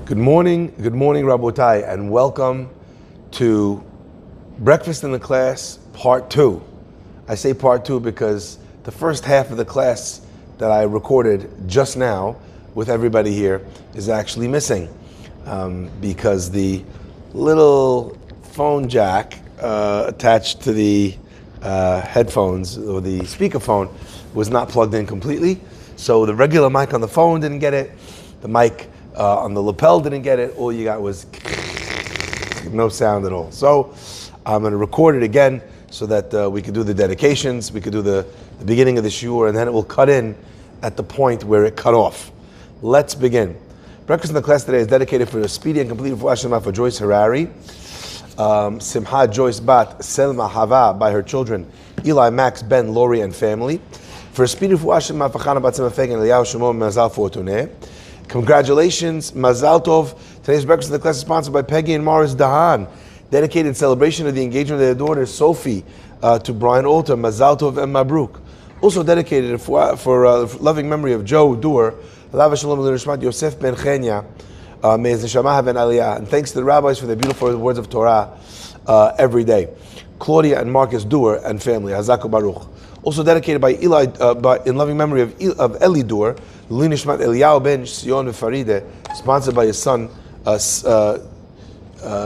Good morning, Rabotai, and welcome to Breakfast in the Class, Part 2. I say Part 2 because the first half of the class that I recorded just now with everybody here is actually missing because the little phone jack attached to the headphones or the speakerphone was not plugged in completely. So the regular mic on the phone didn't get it. The mic on the lapel didn't get it. All you got was no sound at all. So I'm going to record it again so that we could do the dedications, we could do the beginning of the shiur, and then it will cut in at the point where it cut off. Let's begin. Breakfast in the Class today is dedicated for a speedy and complete refuah shlema for Joyce Harari, Simha Joyce Bat Selma Hava by her children, Eli, Max, Ben, Lori, and family. For a speedy refuah shlema for Chana Bat Sema Feg and Eliyahu Shimon Mazal Fortuné. Congratulations, Mazal Tov. Today's Breakfast in the Class is sponsored by Peggy and Morris Dahan. Dedicated celebration of the engagement of their daughter Sophie to Brian Alter, Mazal Tov and Mabruk. Also dedicated for loving memory of Joe Doer, Alav Shalom L'Nishmat Yosef Ben Chenya, may his neshama have an aliyah. And thanks to the rabbis for their beautiful words of Torah every day. Claudia and Marcus Doer and family, Hazaku Baruch. Also dedicated by Eli, in loving memory of Eli Doer, L'Nishmat Eliyahu Ben Sion Faride, sponsored by his son,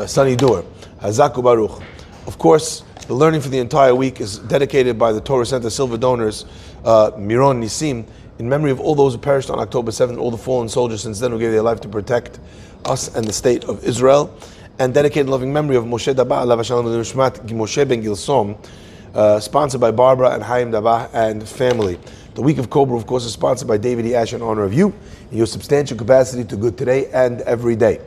Sonny Doer. Hazaku Baruch. Of course, the learning for the entire week is dedicated by the Torah Center Silver donors, Miron Nisim, in memory of all those who perished on October 7th, all the fallen soldiers since then who gave their life to protect us and the state of Israel, and dedicated loving memory of Moshe Dabah, Alav Shalom L'Nishmat Moshe Ben Gilsom, sponsored by Barbara and Chaim Dabah and family. The week of Cobra, of course, is sponsored by David E. Ash in honor of you and your substantial capacity to good today and every day.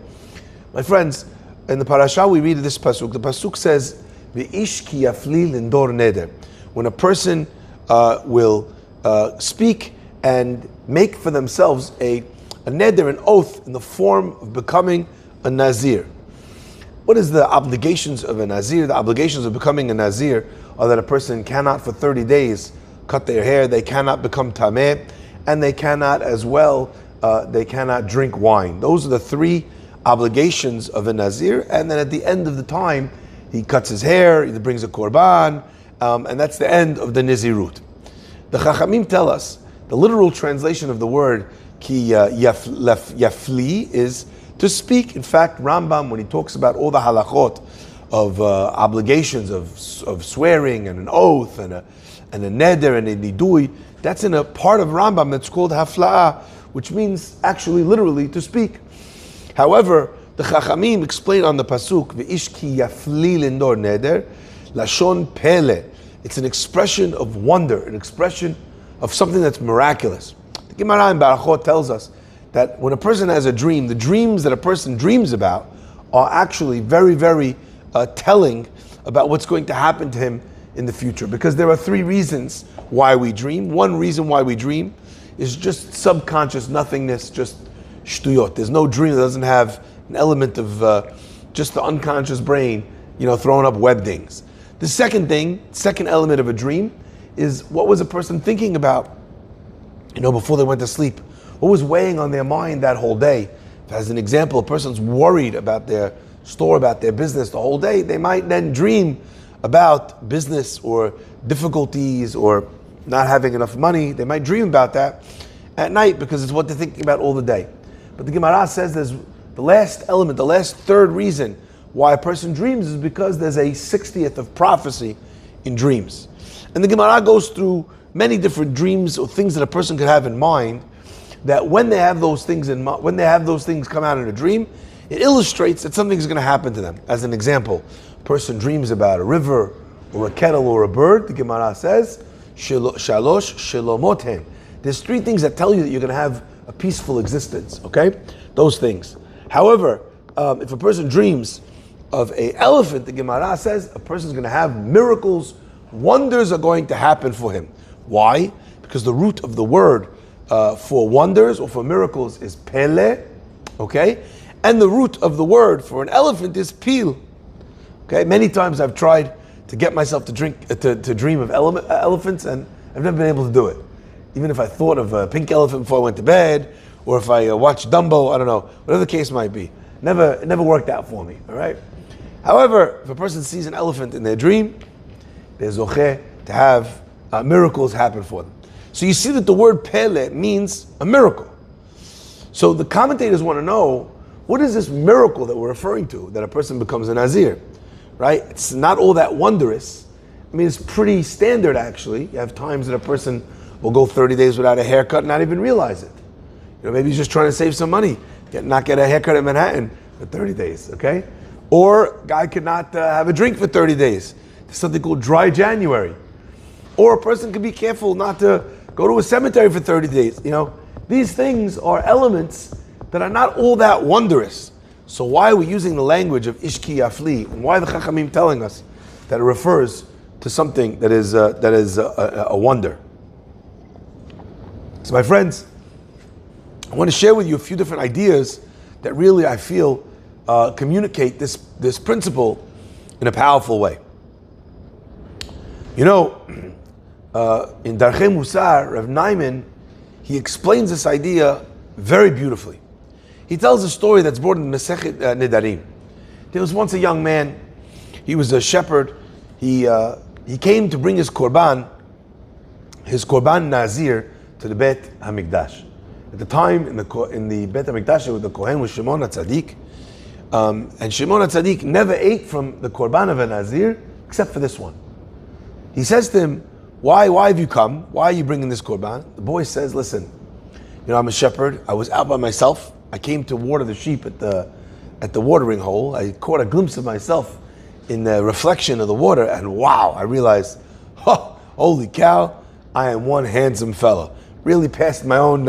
My friends, in the parasha we read this pasuk. The pasuk says, "V'ish ki yafli lindor neder." When a person will speak and make for themselves a neder, an oath, in the form of becoming a nazir. What is the obligations of a nazir? The obligations of becoming a nazir are that a person cannot for 30 days cut their hair, they cannot become tameh, and they cannot as well, they cannot drink wine. Those are the three obligations of a nazir, and then at the end of the time, he cuts his hair, he brings a korban, and that's the end of the nizirut. The Chachamim tell us, the literal translation of the word ki yafli is to speak. In fact, Rambam, when he talks about all the halachot of obligations of swearing and an oath and a neder and a nidui, that's in a part of Rambam that's called hafla'ah, which means actually literally to speak. However, the Chachamim explain on the pasuk, "V'ish ki yafli lindor neder, lashon pele." It's an expression of wonder, an expression of something that's miraculous. The Gemara in Barachot tells us that when a person has a dream, the dreams that a person dreams about are actually very, very telling about what's going to happen to him in the future. Because there are three reasons why we dream. One reason why we dream is just subconscious nothingness, just shtuyot. There's no dream that doesn't have an element of just the unconscious brain, throwing up web things. The second element of a dream is what was a person thinking about, before they went to sleep. What was weighing on their mind that whole day? As an example, a person's worried about their store, about their business the whole day. They might then dream about business or difficulties or not having enough money. They might dream about that at night because it's what they're thinking about all the day. But the Gemara says there's the last element, the last third reason why a person dreams is because there's a 60th of prophecy in dreams. And the Gemara goes through many different dreams or things that a person could have in mind, that when they have those things when they have those things come out in a dream, it illustrates that something's going to happen to them. As an example, a person dreams about a river or a kettle or a bird. The Gemara says, "Shalosh shelomoten." There's three things that tell you that you're going to have a peaceful existence. Okay, those things. However, if a person dreams of an elephant, the Gemara says a person's going to have miracles, wonders are going to happen for him. Why? Because the root of the word for wonders or for miracles is pele, okay? And the root of the word for an elephant is pil. Okay, many times I've tried to get myself to dream of elephants, and I've never been able to do it. Even if I thought of a pink elephant before I went to bed, or if I watch Dumbo, I don't know, whatever the case might be. It never worked out for me, all right? However, if a person sees an elephant in their dream, they're zocheh to have miracles happen for them. So you see that the word pele means a miracle. So the commentators want to know, what is this miracle that we're referring to, that a person becomes a Nazir, right? It's not all that wondrous. I mean, it's pretty standard, actually. You have times that a person will go 30 days without a haircut and not even realize it. You know, maybe he's just trying to save some money, not get a haircut in Manhattan for 30 days, okay? Or a guy could not have a drink for 30 days. There's something called dry January. Or a person could be careful not to go to a cemetery for 30 days. You know, these things are elements that are not all that wondrous. So why are we using the language of Ishki Yafli? And why are the Chachamim telling us that it refers to something that is a wonder? So my friends, I want to share with you a few different ideas that really I feel communicate this principle in a powerful way. You know, in Darchei Musar, Rav Naiman, he explains this idea very beautifully. He tells a story that's brought in Masechet Nedarim. There was once a young man. He was a shepherd. He came to bring his korban Nazir, to the Bet HaMikdash. At the time, in the Bet HaMikdash, the Kohen was Shimon HaTzadik, and Shimon HaTzadik never ate from the korban of a Nazir except for this one. He says to him, why have you come? Why are you bringing this korban? The boy says, listen, you know, I'm a shepherd. I was out by myself. I came to water the sheep at the watering hole. I caught a glimpse of myself in the reflection of the water, and wow, I realized, holy cow, I am one handsome fella. Really passed my own,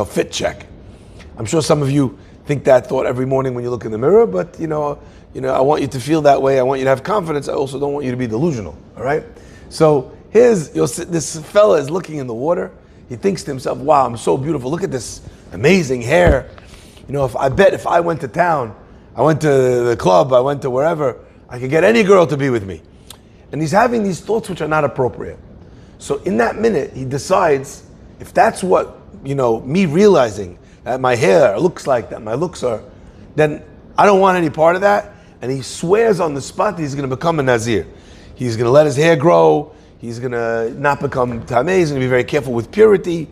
fit check. I'm sure some of you think that thought every morning when you look in the mirror, but I want you to feel that way. I want you to have confidence. I also don't want you to be delusional. All right. So this fella is looking in the water. He thinks to himself, "Wow, I'm so beautiful. Look at this amazing hair. You know, if I went to town, I went to the club, I went to wherever, I could get any girl to be with me." And he's having these thoughts which are not appropriate. So in that minute, he decides, if that's what, me realizing that my hair looks like, that my looks are, then I don't want any part of that. And he swears on the spot that he's going to become a Nazir. He's going to let his hair grow. He's going to not become Tameh. He's going to be very careful with purity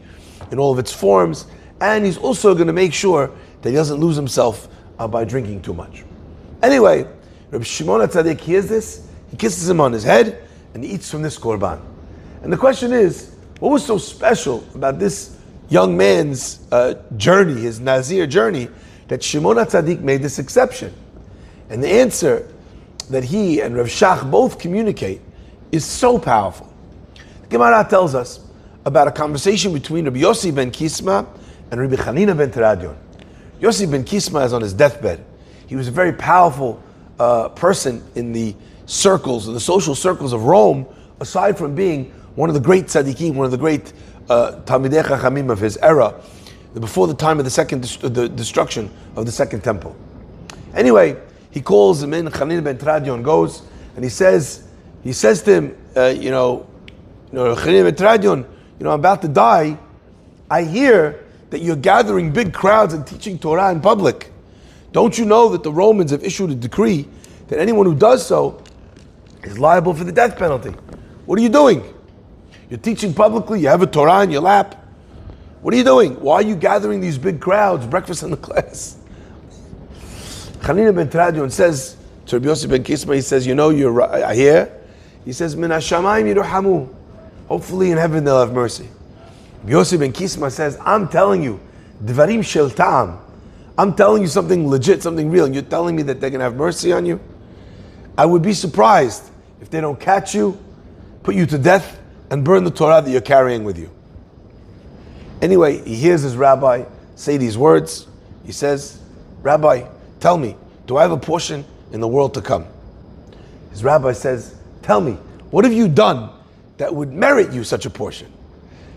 in all of its forms. And he's also going to make sure that he doesn't lose himself by drinking too much. Anyway, Rabbi Shimon HaTzadik hears this. He kisses him on his head and he eats from this korban. And the question is, what was so special about this young man's journey, his Nazir journey, that Shimon HaTzadik made this exception? And the answer that he and Rav Shach both communicate is so powerful. The Gemara tells us about a conversation between Rabbi Yossi ben Kisma and Rabbi Chanina ben Teradion. Yossi ben Kisma is on his deathbed. He was a very powerful person in the circles, the social circles of Rome, aside from being one of the great tzaddikim, one of the great Talmidei Chachamim of his era, before the time of the destruction of the Second Temple. Anyway, he calls him in. Chanina ben Teradion goes, and he says to him, Chanina ben Teradion, I'm about to die. I hear that you're gathering big crowds and teaching Torah in public. Don't you know that the Romans have issued a decree that anyone who does so is liable for the death penalty? What are you doing? You're teaching publicly, you have a Torah in your lap. What are you doing? Why are you gathering these big crowds, breakfast in the class? Chanina ben Teradion says to Rabbi Yossi ben Kisma, he says, you're right, I hear. He says, Min hashamayim yiruhamu. Hopefully in heaven they'll have mercy. Rabbi Yossi ben Kisma says, I'm telling you, Dvarim shel ta'am. I'm telling you something legit, something real, and you're telling me that they're going to have mercy on you? I would be surprised if they don't catch you, put you to death, and burn the Torah that you're carrying with you. Anyway, he hears his rabbi say these words. He says, Rabbi, tell me, do I have a portion in the world to come? His rabbi says, tell me, what have you done that would merit you such a portion?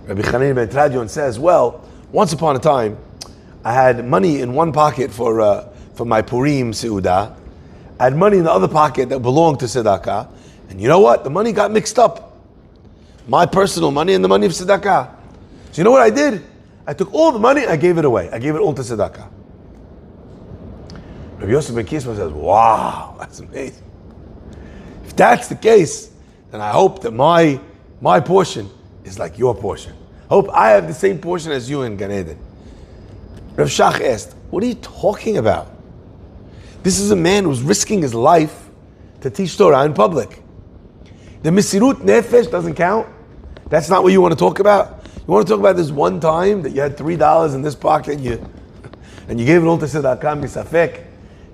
Rabbi Chanina ben Teradion says, well, once upon a time, I had money in one pocket for my Purim Seudah. I had money in the other pocket that belonged to Tzedakah. And you know what? The money got mixed up. My personal money and the money of Tzedakah. So you know what I did? I took all the money, I gave it away. I gave it all to tzedakah. Rabbi Yosef ben Kisma says, wow, that's amazing. If that's the case, then I hope that my portion is like your portion. I hope I have the same portion as you in Gan Eden. Rav Shach asked, what are you talking about? This is a man who's risking his life to teach Torah in public. The Mesirut Nefesh doesn't count? That's not what you want to talk about? You want to talk about this one time that you had $3 in this pocket and you gave it all to Tzedakah Misafek?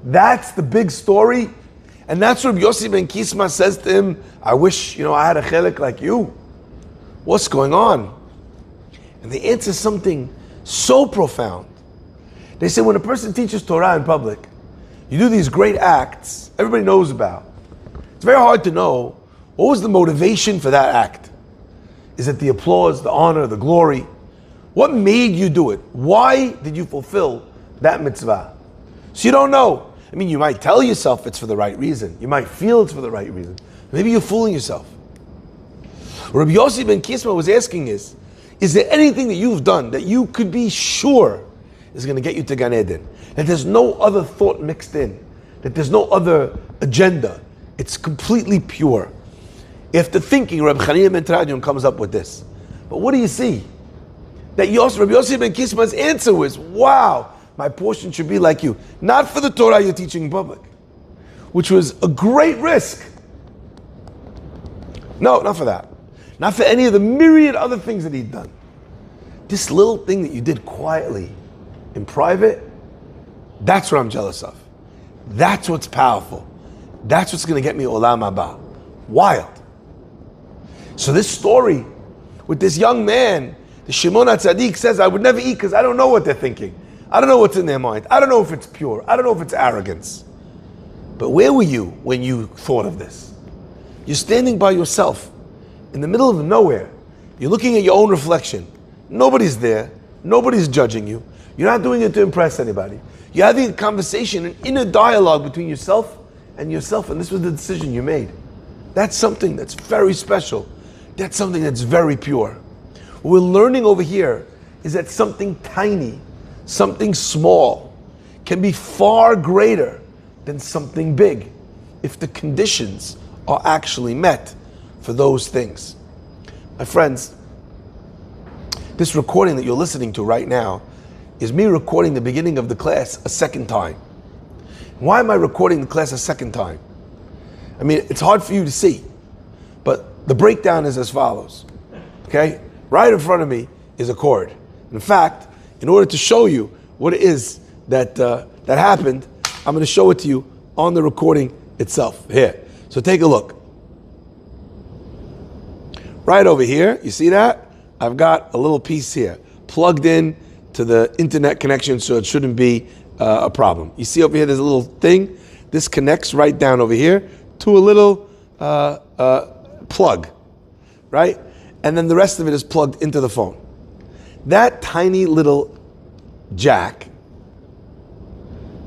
That's the big story? And that's what Yossi ben Kisma says to him, I wish, I had a chelik like you. What's going on? And they answer something so profound. They say when a person teaches Torah in public, you do these great acts everybody knows about. It's very hard to know what was the motivation for that act. Is it the applause, the honor, the glory? What made you do it? Why did you fulfill that mitzvah? So you don't know. I mean, you might tell yourself it's for the right reason. You might feel it's for the right reason. Maybe you're fooling yourself. What Rabbi Yossi ben Kisma was asking is there anything that you've done that you could be sure is going to get you to Gan Eden? That there's no other thought mixed in. That there's no other agenda. It's completely pure. After thinking, Rabbi Chanina ben Teradion comes up with this. But what do you see? That Rabbi Yossi ben Kisma's answer was, wow, my portion should be like you. Not for the Torah you're teaching in public, which was a great risk. No, not for that. Not for any of the myriad other things that he'd done. This little thing that you did quietly, in private, that's what I'm jealous of. That's what's powerful. That's what's going to get me Olam Haba. Wild. So this story with this young man, the Shimon HaTzadik says, I would never eat because I don't know what they're thinking. I don't know what's in their mind. I don't know if it's pure. I don't know if it's arrogance. But where were you when you thought of this? You're standing by yourself in the middle of nowhere. You're looking at your own reflection. Nobody's there. Nobody's judging you. You're not doing it to impress anybody. You're having a conversation, an inner dialogue between yourself, and this was the decision you made. That's something that's very special. That's something that's very pure. What we're learning over here is that something tiny, something small, can be far greater than something big if the conditions are actually met for those things. My friends, this recording that you're listening to right now is me recording the beginning of the class a second time. Why am I recording the class a second time? I mean, it's hard for you to see, but the breakdown is as follows. Okay? Right in front of me is a chord. In fact, in order to show you what it is that happened, I'm going to show it to you on the recording itself. Here. So take a look. Right over here, you see that? I've got a little piece here plugged in to the internet connection, so it shouldn't be a problem. You see over here, there's a little thing. This connects right down over here to a little plug, right? And then the rest of it is plugged into the phone. That tiny little jack,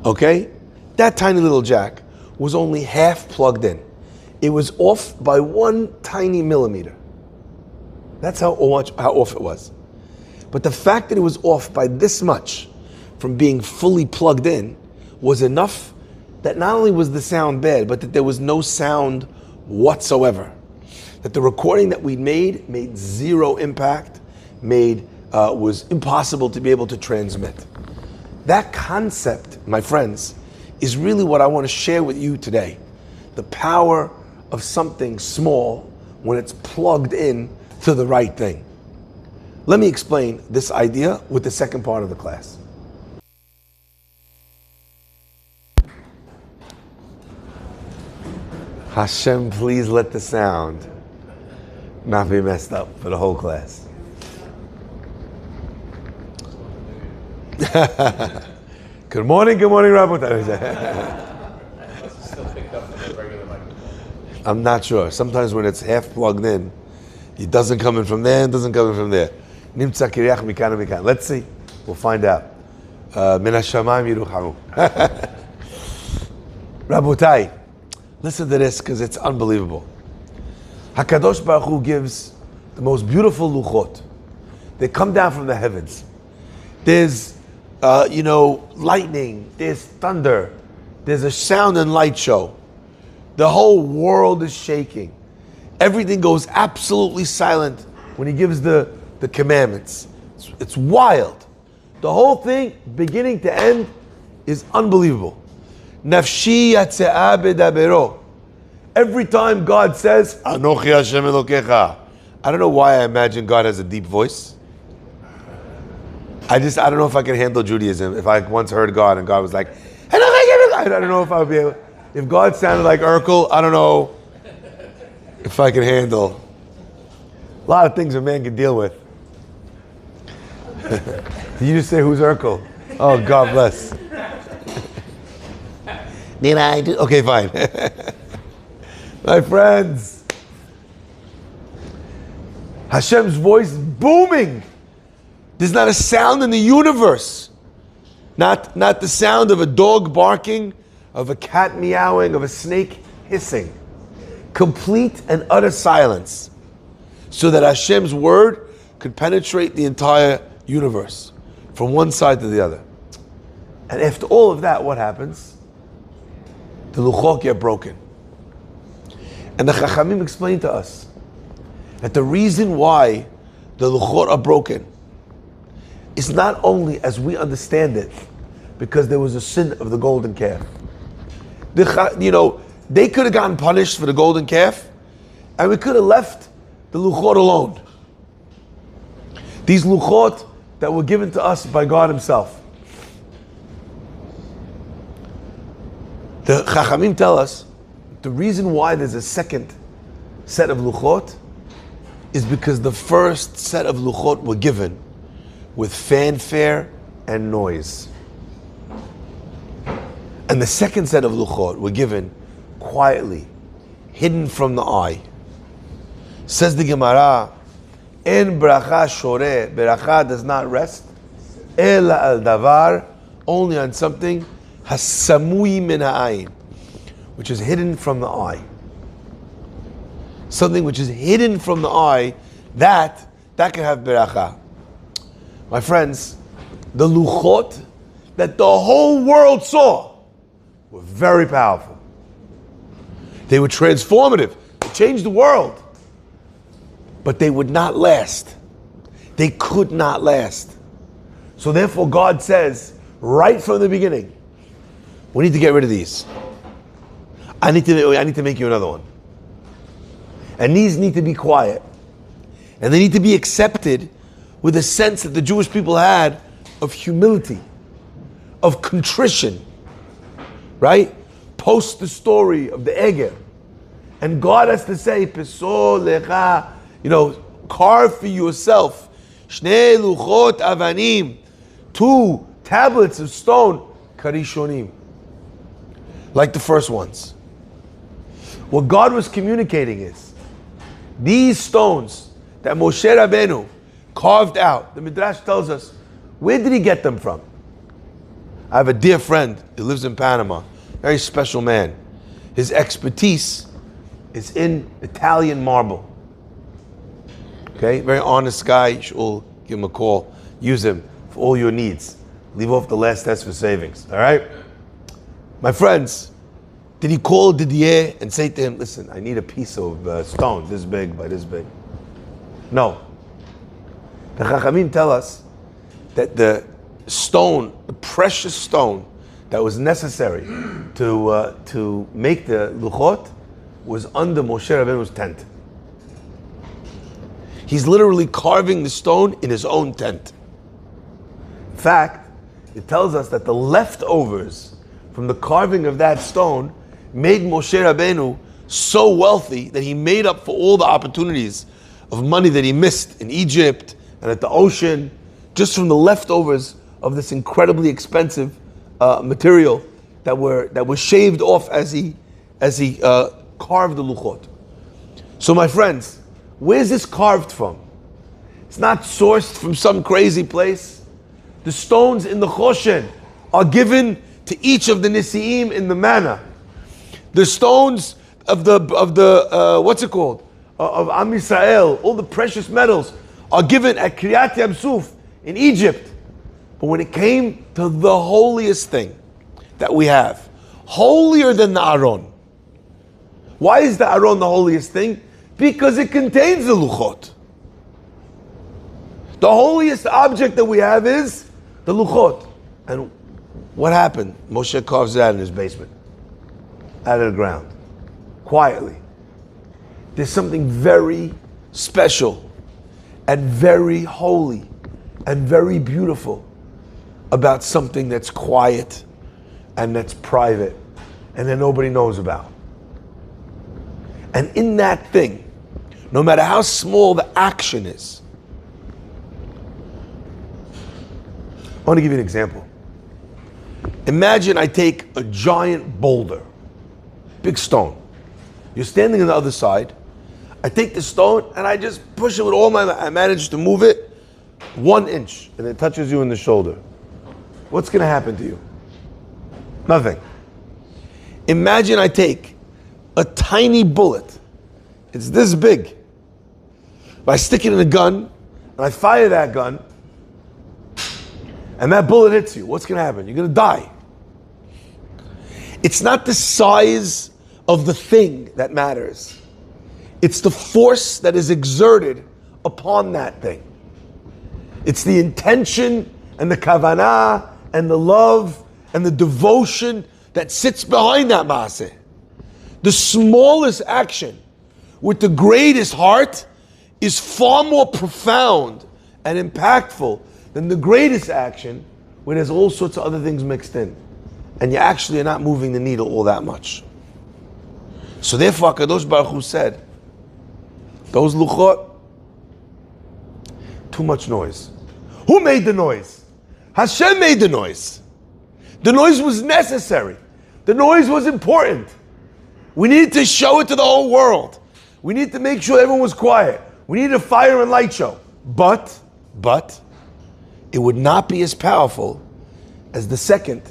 okay? That tiny little jack was only half plugged in. It was off by 1 tiny millimeter. That's how off it was. But the fact that it was off by this much from being fully plugged in was enough that not only was the sound bad, but that there was no sound whatsoever. That the recording that we made zero impact, was impossible to be able to transmit. That concept, my friends, is really what I want to share with you today. The power of something small when it's plugged in to the right thing. Let me explain this idea with the second part of the class. Hashem, please let the sound not be messed up for the whole class. Good morning, Rabbi. I'm not sure. Sometimes when it's half plugged in, it doesn't come in from there, it doesn't come in from there. Nimtza kiriach mikan mikan. Let's see. We'll find out. Min hashamayim yiruchamu. Rabotai, listen to this because it's unbelievable. HaKadosh Baruch Hu gives the most beautiful luchot. They come down from the heavens. There's, lightning. There's thunder. There's a sound and light show. The whole world is shaking. Everything goes absolutely silent when he gives the commandments. It's wild. The whole thing, beginning to end, is unbelievable. Nafshi yatse'a bedabero. Every time God says, Anochi Hashem Elokecha. I don't know why I imagine God has a deep voice. I don't know if I can handle Judaism. If I once heard God and God was like, I don't know if I would be able. If God sounded like Urkel, I don't know if I can handle. A lot of things a man can deal with. Did you just say who's Urkel? Oh, God bless. Did I do? Okay, fine. My friends, Hashem's voice is booming. There's not a sound in the universe. Not the sound of a dog barking, of a cat meowing, of a snake hissing. Complete and utter silence. So that Hashem's word could penetrate the entire universe, from one side to the other. And after all of that, what happens? The luchot get broken. And the Chachamim explained to us that the reason why the luchot are broken is not only as we understand it, because there was a sin of the golden calf. They could have gotten punished for the golden calf, and we could have left the luchot alone. These luchot that were given to us by God Himself. The Chachamim tell us the reason why there's a second set of luchot is because the first set of luchot were given with fanfare and noise. And the second set of luchot were given quietly, hidden from the eye. Says the Gemara, En bracha shoreh, bracha does not rest, ela al davar, only on something, hasamui min ha'ayin, which is hidden from the eye. Something which is hidden from the eye, that can have bracha. My friends, the luchot that the whole world saw were very powerful. They were transformative. They changed the world. But they would not last. They could not last. So therefore God says, right from the beginning, we need to get rid of these. I need to make you another one. And these need to be quiet. And they need to be accepted with a sense that the Jewish people had of humility, of contrition, right? Post the story of the Eger. And God has to say, Peso lecha, carve for yourself, Shnei luchot avanim, 2 tablets of stone, karishonim, like the first ones. What God was communicating is, these stones that Moshe Rabbeinu carved out, the Midrash tells us, where did he get them from? I have a dear friend who lives in Panama, very special man. His expertise is in Italian marble. Okay, very honest guy. You should all give him a call. Use him for all your needs. Leave off the last test for savings. All right? My friends, did he call Didier and say to him, listen, I need a piece of stone this big by this big? No. The Chachamim tell us that the stone, the precious stone that was necessary to make the luchot was under Moshe Rabbeinu's tent. He's literally carving the stone in his own tent. In fact, it tells us that the leftovers from the carving of that stone made Moshe Rabbeinu so wealthy that he made up for all the opportunities of money that he missed in Egypt and at the ocean, just from the leftovers of this incredibly expensive material that were shaved off as he carved the luchot. So my friends, where's this carved from? It's not sourced from some crazy place. The stones in the Choshen are given to each of the Nisi'im in the manna. The stones of the what's it called? Of Am Yisrael, all the precious metals are given at Kiryat Yam Suf in Egypt. But when it came to the holiest thing that we have, holier than the Aron. Why is the Aron the holiest thing? Because it contains the Luchot. The holiest object that we have is the Luchot. And what happened? Moshe carves it out in his basement, out of the ground, quietly. There's something very special and very holy and very beautiful about something that's quiet and that's private and that nobody knows about. And in that thing, no matter how small the action is, I want to give you an example. Imagine I take a giant boulder, big stone. You're standing on the other side. I take the stone and I just push it with all I manage to move it 1 inch, and it touches you in the shoulder. What's going to happen to you? Nothing. Imagine I take a tiny bullet. It's this big. If I stick it in a gun and I fire that gun, and that bullet hits you, what's going to happen? You're going to die. It's not the size of the thing that matters. It's the force that is exerted upon that thing. It's the intention and the kavanah and the love and the devotion that sits behind that maaseh. The smallest action with the greatest heart is far more profound and impactful than the greatest action where there's all sorts of other things mixed in. And you actually are not moving the needle all that much. So therefore HaKadosh Baruch Hu said, those luchot, too much noise. Who made the noise? Hashem made the noise. The noise was necessary. The noise was important. We needed to show it to the whole world. We needed to make sure everyone was quiet. We needed a fire and light show. But, it would not be as powerful as the second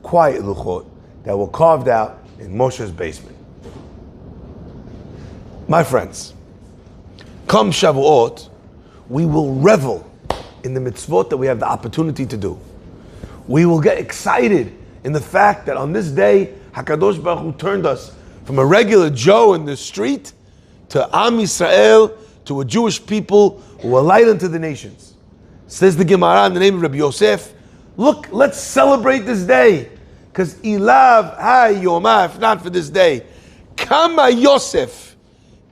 quiet luchot that were carved out in Moshe's basement. My friends, come Shavuot, we will revel in the mitzvot that we have the opportunity to do. We will get excited in the fact that on this day, HaKadosh Baruch Hu turned us from a regular Joe in the street to Am Yisrael, to a Jewish people who are light unto the nations. Says the Gemara in the name of Rabbi Yosef, look, let's celebrate this day. Because Ilav ha Yomah, if not for this day, Kama Yosef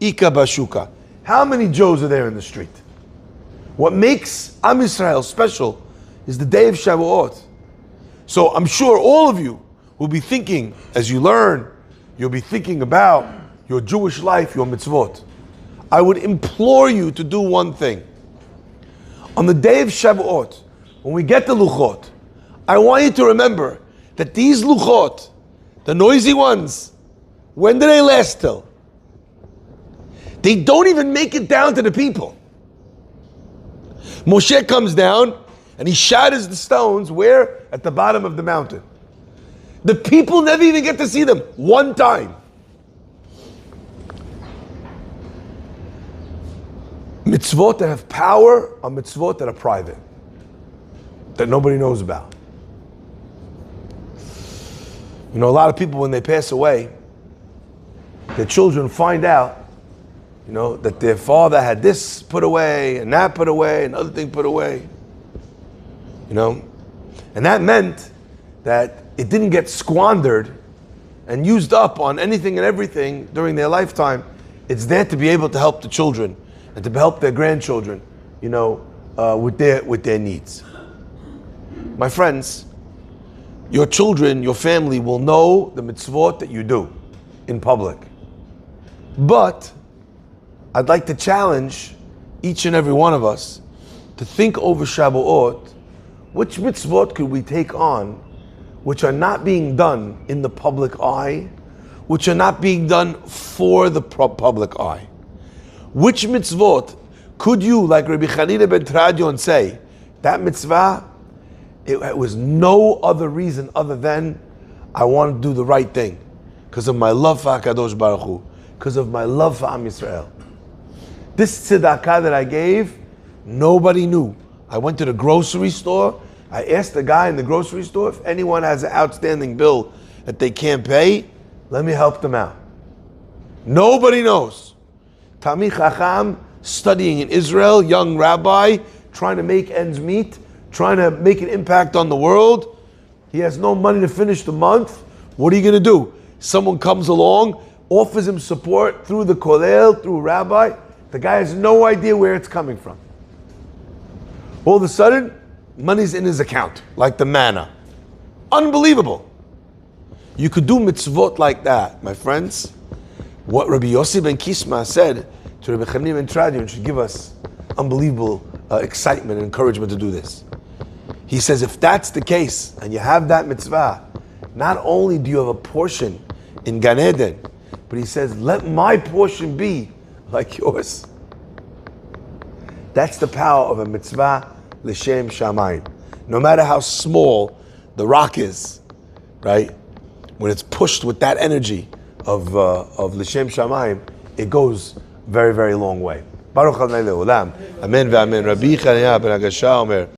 Ika Bashuka. How many Joes are there in the street? What makes Am Yisrael special is the day of Shavuot. So I'm sure all of you will be thinking, as you learn, you'll be thinking about your Jewish life, your mitzvot. I would implore you to do one thing. On the day of Shavuot, when we get the luchot, I want you to remember that these luchot, the noisy ones, when do they last till? They don't even make it down to the people. Moshe comes down and he shatters the stones where? At the bottom of the mountain. The people never even get to see them one time. Mitzvot that have power are mitzvot that are private, that nobody knows about. You know, a lot of people when they pass away, their children find out, you know, that their father had this put away, and that put away, and other thing put away. You know? And that meant that it didn't get squandered and used up on anything and everything during their lifetime. It's there to be able to help the children and to help their grandchildren, you know, with their needs. My friends, your children, your family will know the mitzvot that you do in public. But I'd like to challenge each and every one of us to think over Shavuot, which mitzvot could we take on which are not being done in the public eye, which are not being done for the public eye. Which mitzvot could you, like Rabbi Chanina ben Tradion, say, that mitzvah, it was no other reason other than I want to do the right thing because of my love for HaKadosh Baruch Hu, because of my love for Am Yisrael. This tzedakah that I gave, nobody knew. I went to the grocery store I asked the guy in the grocery store if anyone has an outstanding bill that they can't pay, let me help them out. Nobody knows. Talmid Chacham, studying in Israel, young rabbi, trying to make ends meet, trying to make an impact on the world. He has no money to finish the month. What are you going to do? Someone comes along, offers him support through the kollel, through a rabbi. The guy has no idea where it's coming from. All of a sudden, money's in his account, like the manna. Unbelievable. You could do mitzvot like that, my friends. What Rabbi Yossi ben Kisma said to Rabbi Chaim ben Tradion should give us unbelievable excitement and encouragement to do this. He says, if that's the case, and you have that mitzvah, not only do you have a portion in Gan Eden, but he says, let my portion be like yours. That's the power of a mitzvah l'shem shamayim. No matter how small the rock is, right? When it's pushed with that energy of l'shem shamayim, it goes very, very long way. Baruch Adonai le'olam. Amen ve'amen. Rabbi Chananya ben Agasha omer.